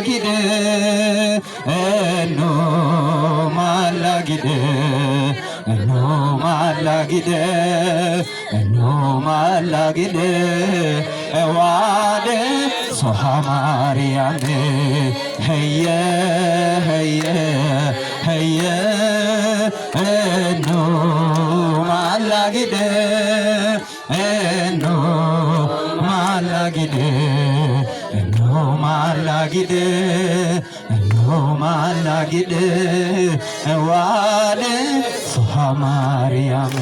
malagide no malagide no malagide no malagide wade sohamariame heye heye heye no malagide no malagide no malagide no malagide wale sohamariam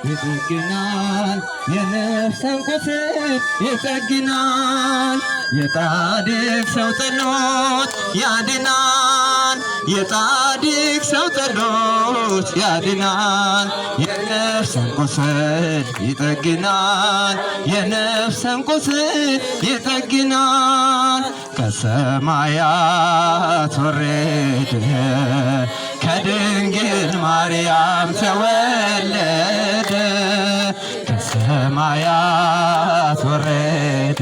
ይጠግናል የነፍስን ቁስል ይጠግናል የጻድቅ ሰው ጸሎት ያድናል የጻድቅ ሰው ጸሎት ያድናል የነፍስን ቁስል ይጠግናል የነፍስን ቁስል ይጠግናል ከሰማያት ወረደ ከድንግል ማርያም ተወለደ ከሰማያት ወረደ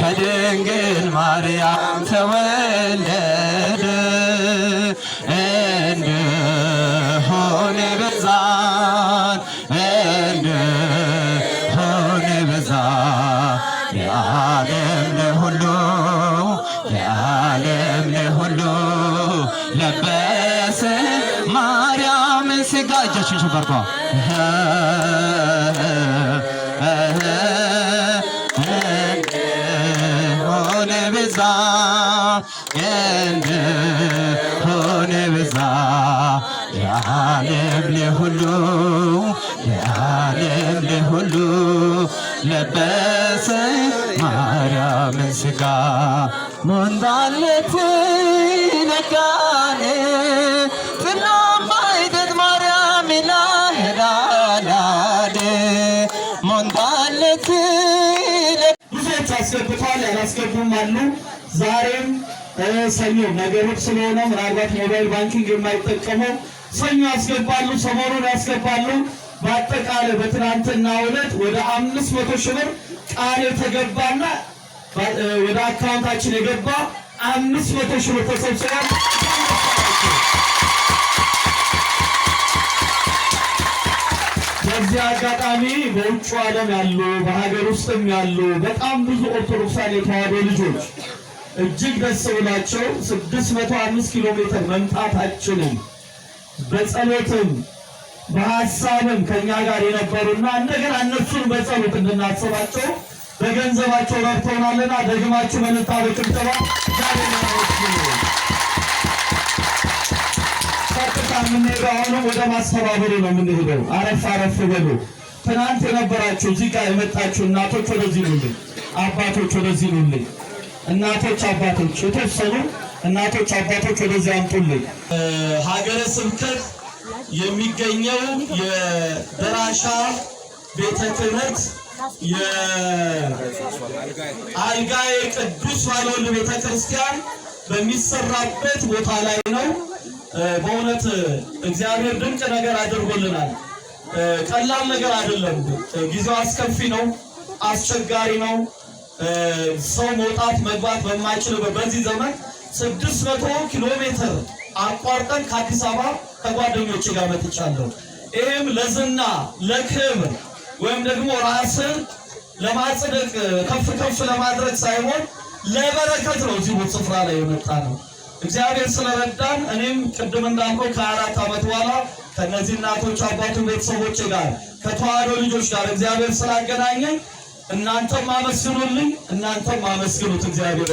ከድንግል ማርያም ተወለደ እንደሆነ በዛን እንደሆነ በዛ የዓለም ለሁሉ የዓለም ለሁሉ ለበሰ ማርያምን ሥጋ እጃችን ሸበርቷ እንደሆነ በዛ እንደሆነ በዛ የዓለም ለሁሉ የዓለም ለሁሉ ለበሰ ማርያምን ሥጋ ሞንዳለት ነጋኔ ፍላም ባይደት ማርያም ላህዳላደ ሞንዳለት ብዙዎች አስገብተዋል ያላስገቡም አሉ። ዛሬም ሰኞ ነገሮች ስለሆነ ምናልባት ሞባይል ባንኪንግ የማይጠቀመው ሰኞ ያስገባሉ፣ ሰሞኑን ያስገባሉ። በአጠቃላይ በትናንትናው ዕለት ወደ 500 ሺህ ብር ቃል የተገባና ወደ አካውንታችን የገባ 500 ሺህ ብር ተሰብስቧል። በዚህ አጋጣሚ በውጭ ዓለም ያሉ በሀገር ውስጥም ያሉ በጣም ብዙ ኦርቶዶክሳውያን የተዋሕዶ ልጆች እጅግ ደስ ብሏቸው 605 ኪሎ ሜትር መምጣታችንን በጸሎትም በሐሳብም ከኛ ጋር የነበሩና እንደገና እነሱን በጸሎት እንድናስባቸው በገንዘባቸው ረድተውናልና ደግማችሁ መልእክት በጭብጨባ ቀጥታ የምንሄደው አሁንም ወደ ማስተባበሩ ነው የምንሄደው። አረፍ አረፍ በሉ። ትናንት የነበራችሁ እዚህ ጋር የመጣችሁ እናቶች ወደዚህ ነው። አባቶች ወደዚህ ኑልኝ። እናቶች አባቶች፣ የተወሰኑ እናቶች አባቶች ወደዚህ አምጡልኝ። ሀገረ ስብከት የሚገኘው የደራሻ ቤተ ክህነት የአልጋዬ ቅዱስ ባለወልድ ቤተ ክርስቲያን በሚሰራበት ቦታ ላይ ነው። በእውነት እግዚአብሔር ድንቅ ነገር አድርጎልናል። ቀላል ነገር አይደለም። ጊዜው አስከፊ ነው፣ አስቸጋሪ ነው። ሰው መውጣት መግባት በማይችልበት በዚህ ዘመን 600 ኪሎ ሜትር አቋርጠን ከአዲስ አበባ ከጓደኞቼ ጋር መጥቻለሁ። ይህም ለዝና ለክብር ወይም ደግሞ ራስን ለማጽደቅ ከፍ ከፍ ለማድረግ ሳይሆን ለበረከት ነው። እዚህ ስፍራ ላይ የመጣ ነው። እግዚአብሔር ስለረዳን እኔም ቅድም እንዳልከው ከ4 ዓመት በኋላ ከነዚህ እናቶች አባቱ ቤተሰቦች ጋር ከተዋህዶ ልጆች ጋር እግዚአብሔር ስላገናኘኝ እናንተም አመስግኑልኝ፣ እናንተም አመስግኑት እግዚአብሔር።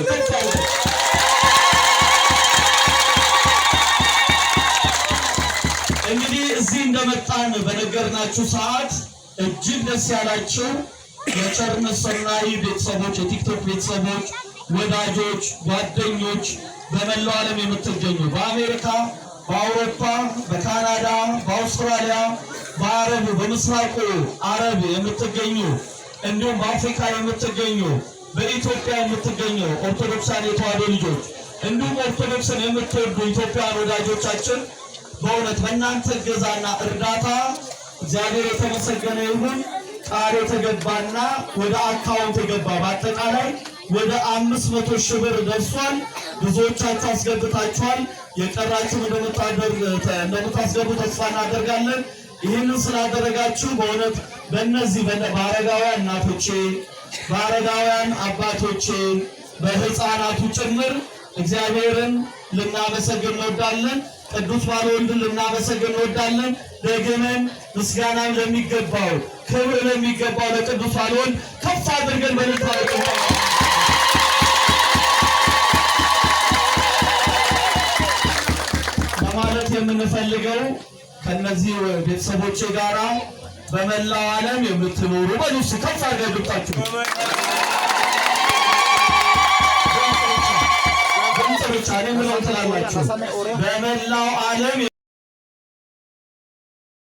እንግዲህ እዚህ እንደመጣን በነገርናችሁ ሰዓት እጅግ ደስ ያላችሁ የቸርነት ሰናይ ቤተሰቦች፣ የቲክቶክ ቤተሰቦች፣ ወዳጆች፣ ጓደኞች በመላው ዓለም የምትገኙ በአሜሪካ፣ በአውሮፓ፣ በካናዳ፣ በአውስትራሊያ፣ በአረቡ በምስራቁ አረብ የምትገኙ እንዲሁም በአፍሪካ የምትገኙ በኢትዮጵያ የምትገኙ ኦርቶዶክሳን የተዋህዶ ልጆች እንዲሁም ኦርቶዶክስን የምትወዱ ኢትዮጵያውያን ወዳጆቻችን በእውነት በእናንተ እገዛና እርዳታ እግዚአብሔር የተመሰገነ ይሁን። ቃል የተገባና ወደ አካውንት የገባ በአጠቃላይ ወደ 500 ሺህ ብር ደርሷል። ብዙዎቻችሁ አስገብታችኋል። የቀራችሁ እንደምታስገቡ ተስፋ እናደርጋለን። ይህንን ስላደረጋችሁ በእውነት በእነዚህ በአረጋውያን እናቶቼ፣ በአረጋውያን አባቶቼ፣ በሕፃናቱ ጭምር እግዚአብሔርን ልናመሰግን እንወዳለን። ቅዱስ ባለወልድን ልናመሰግን እንወዳለን። ደግመን ምስጋናን ለሚገባው ክብር ለሚገባው ለቅዱስ ባለወልድ ከፍ አድርገን በልልታ ለማለት የምንፈልገው ከነዚህ ቤተሰቦቼ ጋራ በመላው ዓለም የምትኖሩ በሉስ ከፍ አድርገን ብታችሁ ብቻ ነው የምለው ትላላችሁ በመላው ዓለም